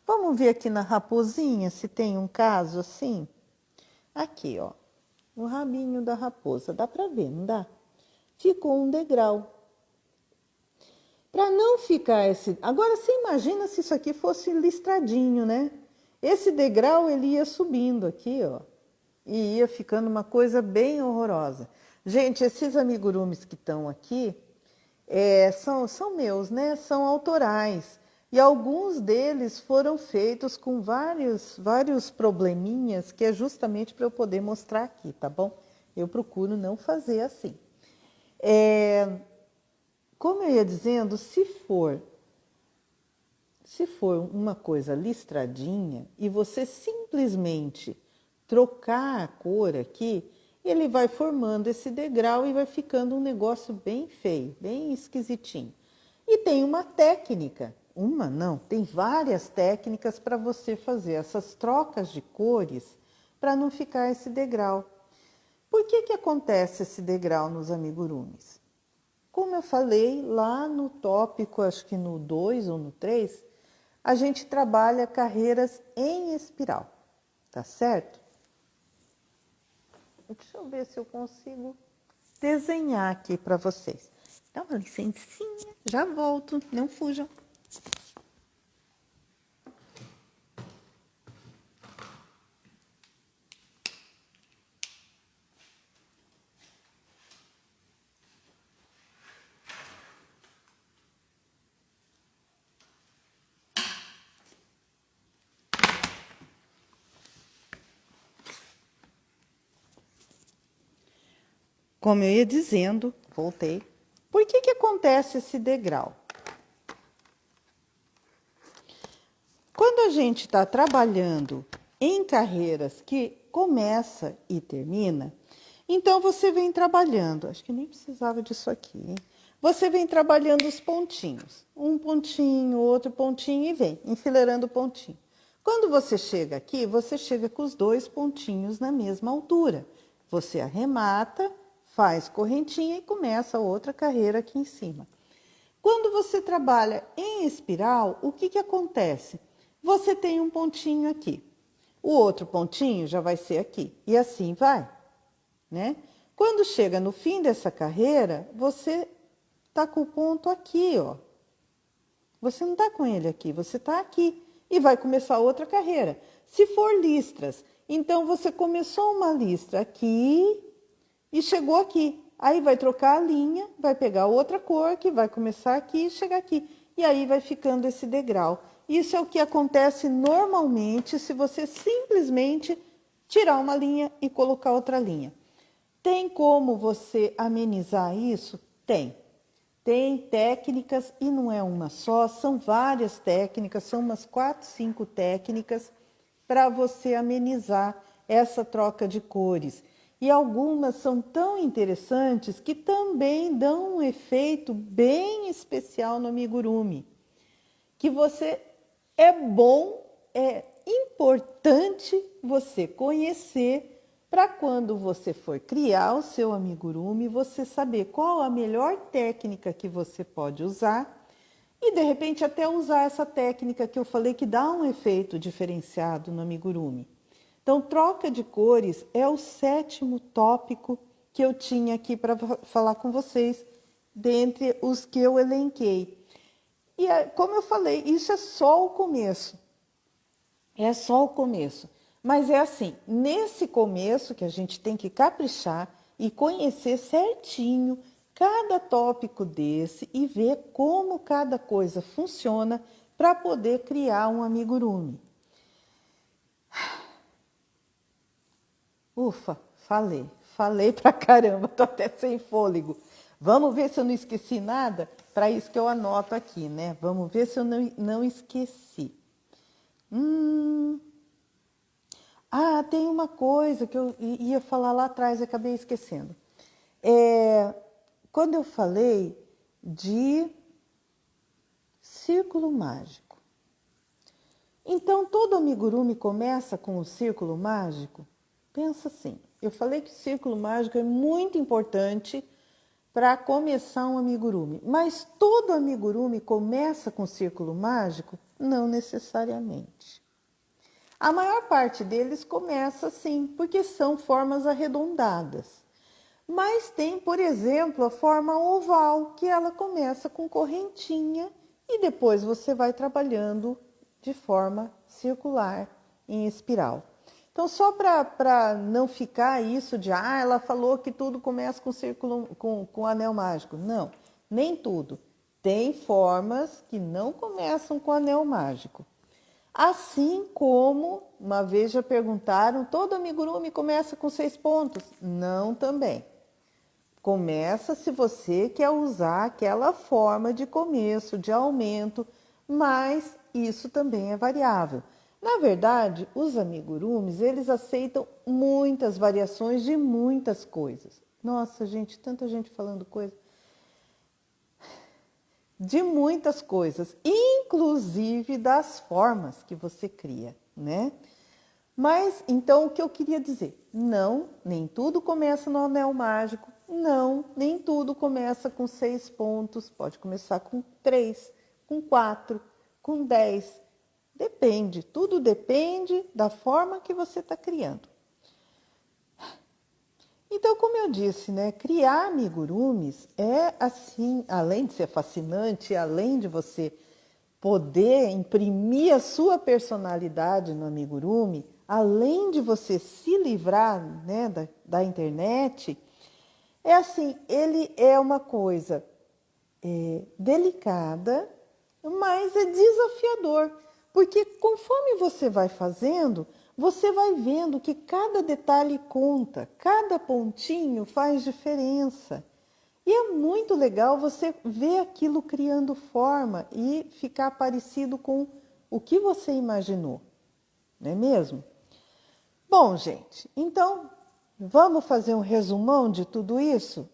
Vamos ver aqui na raposinha se tem um caso assim? Aqui, ó, o rabinho da raposa, dá para ver, não dá? Ficou um degrau. Para não ficar esse... Agora, você imagina se isso aqui fosse listradinho, né? Esse degrau, ele ia subindo aqui, ó. E ia ficando uma coisa bem horrorosa. Gente, esses amigurumis que estão aqui são meus, né? São autorais. E alguns deles foram feitos com vários probleminhas, que é justamente para eu poder mostrar aqui, tá bom? Eu procuro não fazer assim. Como eu ia dizendo, se for uma coisa listradinha e você simplesmente trocar a cor aqui, ele vai formando esse degrau e vai ficando um negócio bem feio, bem esquisitinho. E tem uma técnica, tem várias técnicas para você fazer essas trocas de cores para não ficar esse degrau. Por que acontece esse degrau nos amigurumis? Como eu falei lá no tópico, acho que no 2 ou no 3, a gente trabalha carreiras em espiral, tá certo? Deixa eu ver se eu consigo desenhar aqui para vocês. Dá uma licencinha, já volto, não fujam. Como eu ia dizendo, voltei. Por que acontece esse degrau? Quando a gente está trabalhando em carreiras que começa e termina, então você vem trabalhando, acho que nem precisava disso aqui, hein? Você vem trabalhando os pontinhos, um pontinho, outro pontinho e vem enfileirando o pontinho. Quando você chega aqui, você chega com os 2 pontinhos na mesma altura. Você arremata, faz correntinha e começa outra carreira aqui em cima. Quando você trabalha em espiral, o que acontece? Você tem um pontinho aqui, o outro pontinho já vai ser aqui, e assim vai, né? Quando chega no fim dessa carreira, você está com o ponto aqui, ó. Você não está com ele aqui, você está aqui, e vai começar outra carreira. Se for listras, então você começou uma listra aqui e chegou aqui. Aí vai trocar a linha, vai pegar outra cor que vai começar aqui e chegar aqui. E aí vai ficando esse degrau. Isso é o que acontece normalmente se você simplesmente tirar uma linha e colocar outra linha. Tem como você amenizar isso? Tem. Tem técnicas, e não é uma só, são várias técnicas, são umas 4, 5 técnicas para você amenizar essa troca de cores. E algumas são tão interessantes que também dão um efeito bem especial no amigurumi. Que é importante você conhecer para quando você for criar o seu amigurumi, você saber qual a melhor técnica que você pode usar e, de repente, até usar essa técnica que eu falei que dá um efeito diferenciado no amigurumi. Então, troca de cores é o 7º tópico que eu tinha aqui para falar com vocês, dentre os que eu elenquei. E, como eu falei, isso é só o começo. É só o começo. Mas é assim, nesse começo que a gente tem que caprichar e conhecer certinho cada tópico desse e ver como cada coisa funciona para poder criar um amigurumi. Ufa, falei pra caramba, tô até sem fôlego. Vamos ver se eu não esqueci nada? Para isso que eu anoto aqui, né? Vamos ver se eu não esqueci. Ah, tem uma coisa que eu ia falar lá atrás e acabei esquecendo. Quando eu falei de círculo mágico. Então, todo amigurumi começa com o círculo mágico? Pensa assim, eu falei que o círculo mágico é muito importante para começar um amigurumi, mas todo amigurumi começa com o círculo mágico? Não necessariamente. A maior parte deles começa assim, porque são formas arredondadas. Mas tem, por exemplo, a forma oval, que ela começa com correntinha e depois você vai trabalhando de forma circular, em espiral. Então, só para não ficar isso de, ela falou que tudo começa com círculo, com anel mágico. Não, nem tudo. Tem formas que não começam com anel mágico. Assim como, uma vez já perguntaram, todo amigurumi começa com 6 pontos? Não também. Começa se você quer usar aquela forma de começo, de aumento, mas isso também é variável. Na verdade, os amigurumis, eles aceitam muitas variações de muitas coisas. Nossa, gente, tanta gente falando coisa. De muitas coisas, inclusive das formas que você cria, né? Mas, então, o que eu queria dizer? Não, nem tudo começa no anel mágico. Não, nem tudo começa com 6 pontos. Pode começar com 3, com 4, com 10. Depende, tudo depende da forma que você está criando. Então, como eu disse, né, criar amigurumis é assim, além de ser fascinante, além de você poder imprimir a sua personalidade no amigurumi, além de você se livrar, né, da internet, é assim, ele é uma coisa delicada, mas é desafiador, porque conforme você vai fazendo, você vai vendo que cada detalhe conta, cada pontinho faz diferença. E é muito legal você ver aquilo criando forma e ficar parecido com o que você imaginou, não é mesmo? Bom, gente, então vamos fazer um resumão de tudo isso?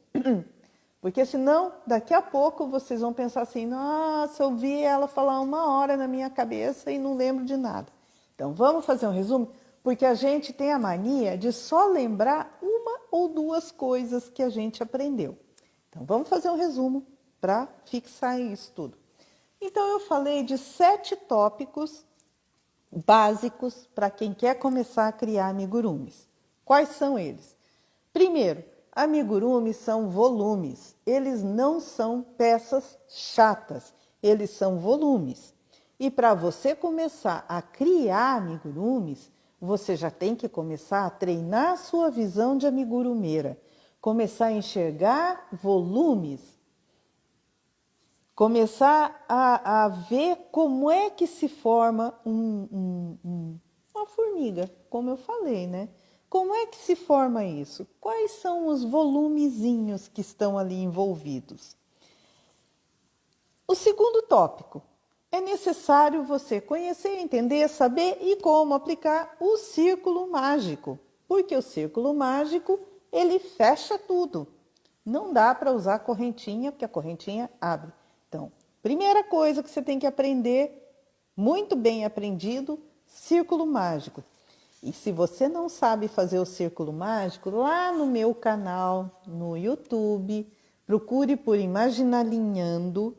Porque senão, daqui a pouco, vocês vão pensar assim, nossa, eu ouvi ela falar 1 hora na minha cabeça e não lembro de nada. Então, vamos fazer um resumo? Porque a gente tem a mania de só lembrar 1 ou 2 coisas que a gente aprendeu. Então, vamos fazer um resumo para fixar isso tudo. Então, eu falei de 7 tópicos básicos para quem quer começar a criar amigurumis. Quais são eles? Primeiro, amigurumis são volumes. Eles não são peças chatas, eles são volumes. E para você começar a criar amigurumis, você já tem que começar a treinar a sua visão de amigurumeira. Começar a enxergar volumes, começar a ver como é que se forma uma formiga, como eu falei, né? Como é que se forma isso? Quais são os volumezinhos que estão ali envolvidos? O segundo tópico, é necessário você conhecer, entender, saber e como aplicar o círculo mágico, porque o círculo mágico ele fecha tudo. Não dá para usar correntinha, porque a correntinha abre. Então, primeira coisa que você tem que aprender, muito bem aprendido, círculo mágico. E se você não sabe fazer o círculo mágico, lá no meu canal, no YouTube, procure por Imaginalinhando.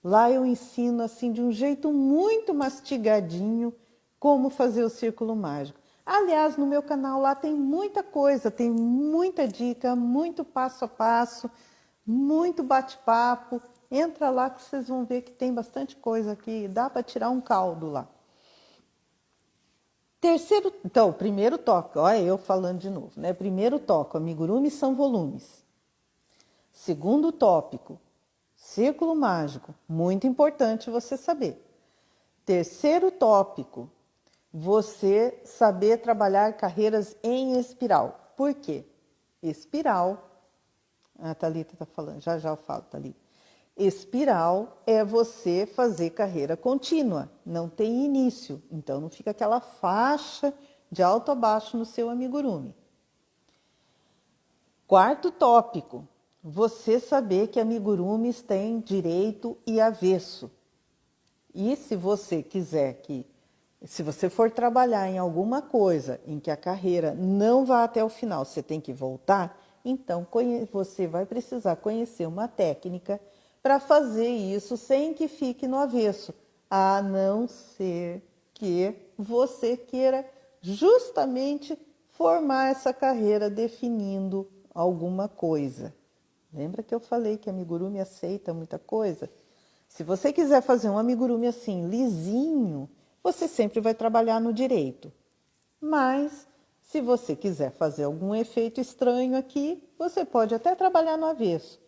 Lá eu ensino assim de um jeito muito mastigadinho como fazer o círculo mágico. Aliás, no meu canal lá tem muita coisa, tem muita dica, muito passo a passo, muito bate-papo. Entra lá que vocês vão ver que tem bastante coisa aqui, dá para tirar um caldo lá. Terceiro, então, primeiro tópico, olha eu falando de novo, né? Primeiro tópico, amigurumi são volumes. Segundo tópico, círculo mágico, muito importante você saber. Terceiro tópico, você saber trabalhar carreiras em espiral. Por quê? Espiral, a Thalita está falando, já eu falo, Thalita. Espiral é você fazer carreira contínua, não tem início, então não fica aquela faixa de alto a baixo no seu amigurumi. Quarto tópico, você saber que amigurumis têm direito e avesso. E se você quiser se você for trabalhar em alguma coisa em que a carreira não vá até o final, você tem que voltar, então você vai precisar conhecer uma técnica para fazer isso sem que fique no avesso, a não ser que você queira justamente formar essa carreira definindo alguma coisa. Lembra que eu falei que amigurumi aceita muita coisa? Se você quiser fazer um amigurumi assim, lisinho, você sempre vai trabalhar no direito. Mas, se você quiser fazer algum efeito estranho aqui, você pode até trabalhar no avesso.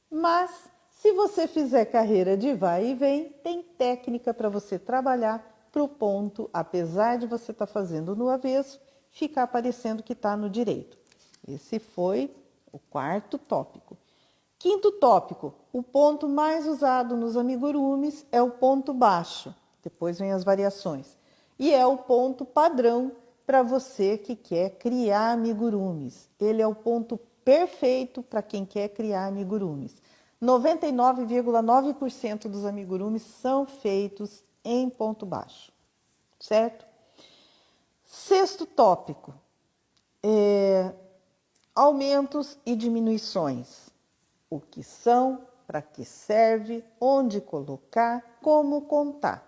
Mas, se você fizer carreira de vai e vem, tem técnica para você trabalhar para o ponto, apesar de você estar fazendo no avesso, ficar parecendo que está no direito. Esse foi o quarto tópico. Quinto tópico, o ponto mais usado nos amigurumis é o ponto baixo, depois vem as variações, e é o ponto padrão para você que quer criar amigurumis. Ele é o ponto perfeito para quem quer criar amigurumis. 99,9% dos amigurumis são feitos em ponto baixo, certo? Sexto tópico, aumentos e diminuições. O que são, para que serve, onde colocar, como contar.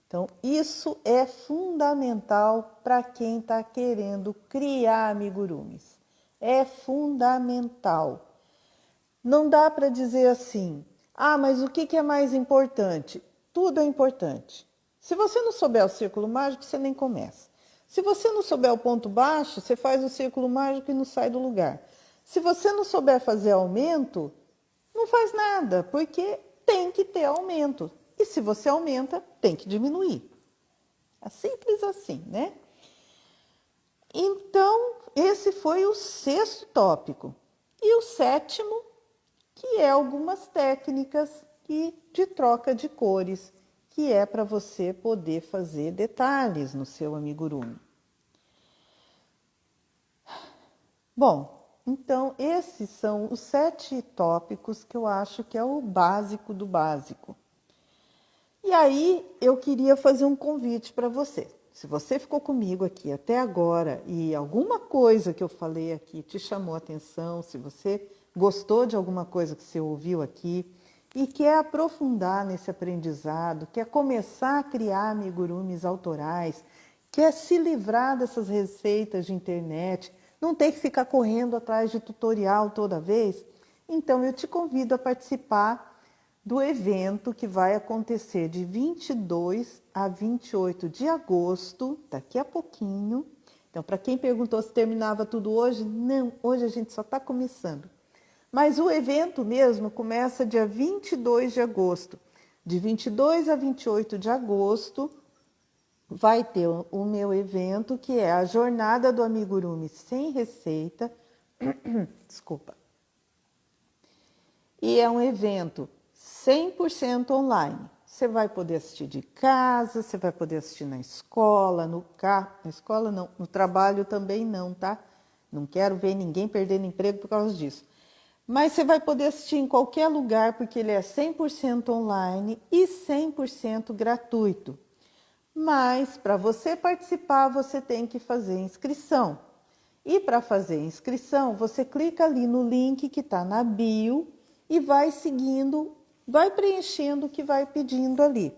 Então, isso é fundamental para quem está querendo criar amigurumis. É fundamental. Não dá para dizer assim, mas o que é mais importante? Tudo é importante. Se você não souber o círculo mágico, você nem começa. Se você não souber o ponto baixo, você faz o círculo mágico e não sai do lugar. Se você não souber fazer aumento, não faz nada, porque tem que ter aumento. E se você aumenta, tem que diminuir. É simples assim, né? Então, esse foi o sexto tópico. E o sétimo, que é algumas técnicas de troca de cores, que é para você poder fazer detalhes no seu amigurumi. Bom, então, esses são os 7 tópicos que eu acho que é o básico do básico. E aí, eu queria fazer um convite para você. Se você ficou comigo aqui até agora e alguma coisa que eu falei aqui te chamou a atenção, se você gostou de alguma coisa que você ouviu aqui e quer aprofundar nesse aprendizado, quer começar a criar amigurumis autorais, quer se livrar dessas receitas de internet, não ter que ficar correndo atrás de tutorial toda vez, então eu te convido a participar do evento que vai acontecer de 22 a 28 de agosto, daqui a pouquinho. Então, para quem perguntou se terminava tudo hoje, não, hoje a gente só está começando. Mas o evento mesmo começa dia 22 de agosto. De 22 a 28 de agosto, vai ter o meu evento, que é a Jornada do Amigurumi Sem Receita. Desculpa. E é um evento 100% online. Você vai poder assistir de casa, você vai poder assistir na escola, no carro. Na escola não, no trabalho também não, tá? Não quero ver ninguém perdendo emprego por causa disso. Mas você vai poder assistir em qualquer lugar, porque ele é 100% online e 100% gratuito. Mas, para você participar, você tem que fazer inscrição. E para fazer inscrição, você clica ali no link que está na bio e vai seguindo, vai preenchendo o que vai pedindo ali.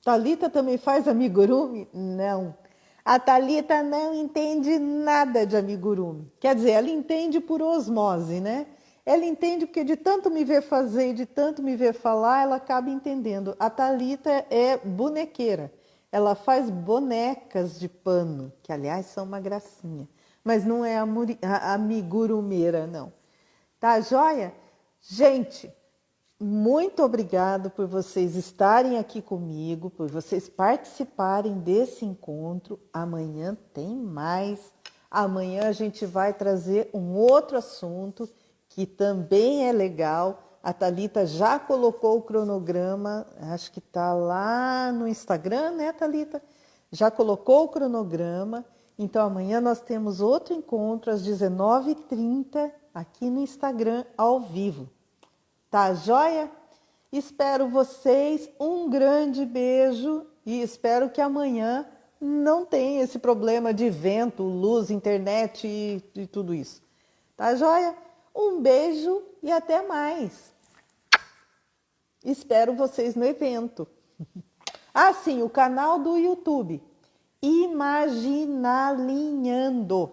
Thalita também faz amigurumi? Não. A Thalita não entende nada de amigurumi. Quer dizer, ela entende por osmose, né? Ela entende porque de tanto me ver fazer e de tanto me ver falar, ela acaba entendendo. A Thalita é bonequeira. Ela faz bonecas de pano, que aliás são uma gracinha. Mas não é amigurumeira, não. Tá joia? Gente, muito obrigado por vocês estarem aqui comigo, por vocês participarem desse encontro. Amanhã tem mais. Amanhã a gente vai trazer um outro assunto que também é legal. A Thalita já colocou o cronograma, acho que está lá no Instagram, né, Thalita? Já colocou o cronograma. Então amanhã nós temos outro encontro às 19h30 aqui no Instagram ao vivo. Tá joia? Espero vocês, um grande beijo e espero que amanhã não tenha esse problema de vento, luz, internet e tudo isso. Tá joia? Um beijo e até mais. Espero vocês no evento. Ah, sim, o canal do YouTube. Imaginalinhando.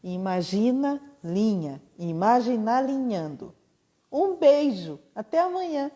Imagina linha. Imaginalinhando. Um beijo. Até amanhã.